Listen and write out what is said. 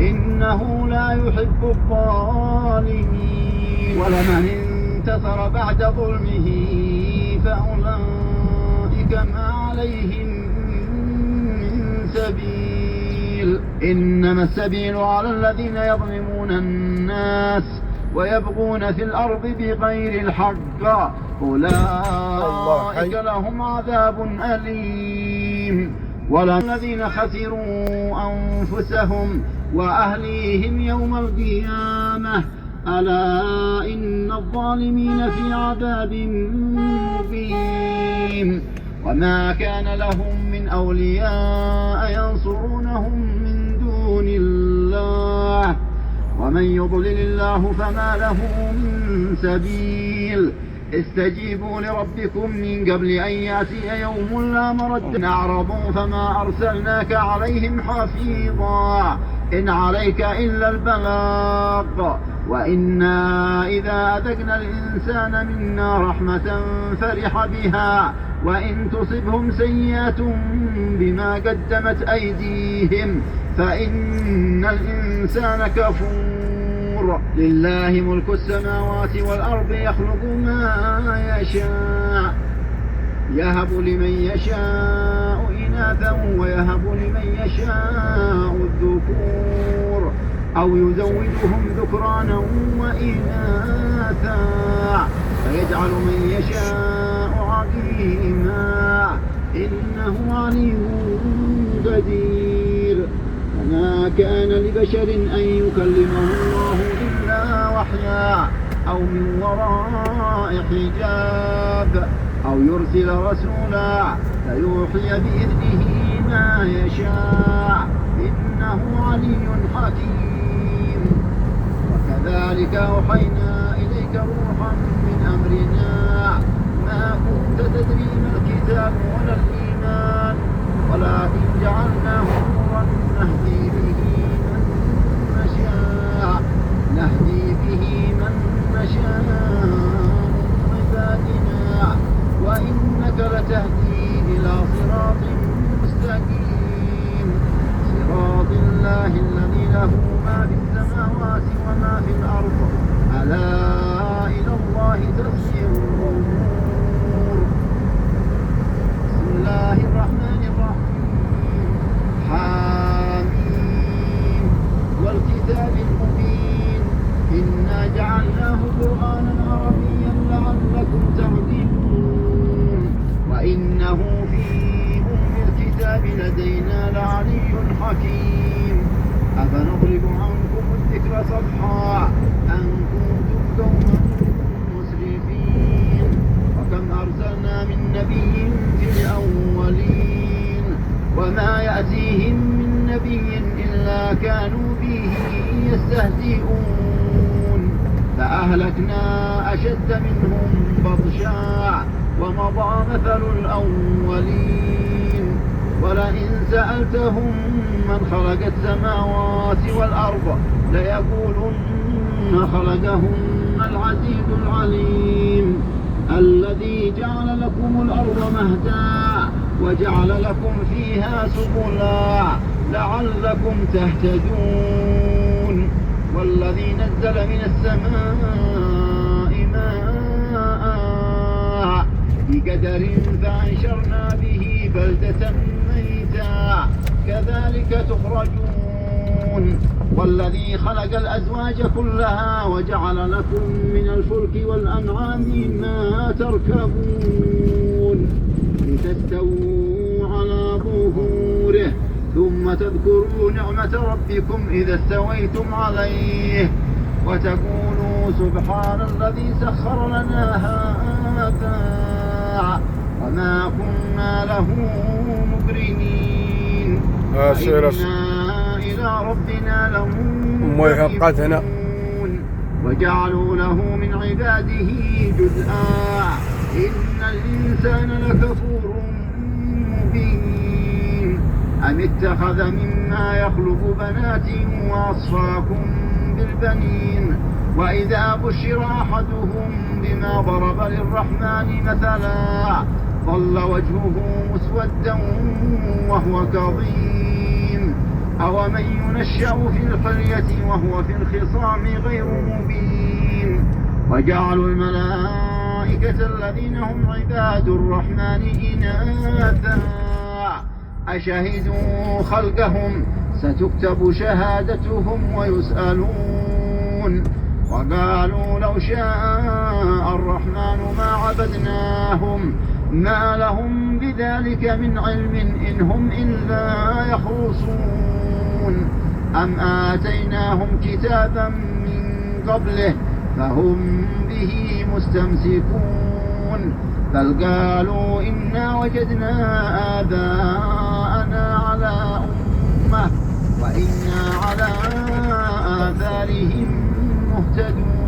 إنه لا يحب الظالمين. ولمن انتصر بعد ظلمه فأولئك ما عليهم من سبيل، إنما السبيل على الذين يظلمون الناس ويبغون في الأرض بغير الحق أولئك لهم عذاب أليم. والذين خسروا أنفسهم وأهليهم يوم القيامة ألا إن الظالمين في عذاب مبين. وما كان لهم من أولياء ينصرونهم من دون الله ومن يضلل الله فما له من سبيل. استجيبوا لربكم من قبل أن يأتي يوم لا مرد. أعرضوا فما أرسلناك عليهم حفيظا إن عليك إلا البلاغ وإنا إذا أذقنا الإنسان منا رحمة فرح بها وإن تصبهم سيئة بما قدمت أيديهم فإن الإنسان كفور. لله ملك السماوات والأرض يخلق ما يشاء يهب لمن يشاء إناثا ويهب لمن يشاء الذكور أو يزوجهم ذكرانا وإناثا فيجعل من يشاء عقيما إنه عليم قدير. وما كان لبشر أن يكلمه الله إلا وحيا أو من وراء حجاب أو يرسل رسولا فيوحي بإذنه ما يشاء إنه علي حكيم. وكذلك أوحينا إليك روحا من أمرنا ما كنت تدري ما الكتاب ولا الإيمان ولكن جعلناه نورا نهدي به من نشاء من عبادنا وإنك لتهدي إلى صراط مستقيم صراط الله الذي له ما في السماوات وما في الأرض ألا إلى الله تصير الأمور. بسم الله الرحمن الرحيم حميم والكتاب المبين إنا جعلناه قرآنا عربيا لعلكم تعقلون وإنه في أم الكتاب لدينا لعلي حكيم. أفنضرب عنكم الذكر صفحا أن كنتم قوما مسرفين. وكم أرسلنا من نبي في الأولين وما يأتيهم من نبي إلا كانوا به يستهزئون فأهلكنا أشد منهم بطشا ومضى مثل الأولين. ولئن سألتهم من خلق السماوات والأرض ليقولن خلقهن العزيز العليم الذي جعل لكم الأرض مهدا وجعل لكم فيها سبلا لعلكم تهتدون. والذي نزل من السماء ماء بقدر فأنشرنا به بلدة ميتا كذلك تخرجون. والذي خلق الأزواج كلها وجعل لكم من الفلك والأنعام ما تركبون لتستووا على ظهوره ثم تذكروا نعمة ربكم إذا استويتم عليه وتقولوا سبحان الذي سخر لنا هذا وما كنا له مقرنين وإنا إلى ربنا لمنقلبون. وجعلوا له من عباده جزءا إن الإنسان لكفور مبين. أم اتخذ مما يخلق بنات وأصفاكم بالبنين وإذا بشر أحدهم بما ضرب للرحمن مثلا ظل وجهه مسودا وهو كظيم أومن ينشأ في الحلية وهو في الخصام غير مبين وجعلوا الملائكة الذين هم عباد الرحمن إناثا أشهدوا خلقهم ستكتب شهادتهم ويسألون وقالوا لو شاء الرحمن ما عبدناهم ما لهم بذلك من علم إن هم إلا يخرصون أم آتيناهم كتابا من قبله فهم به مستمسكون بل قالوا إنا وجدنا آباءنا على أمة وإنا على آثارهم مهتدون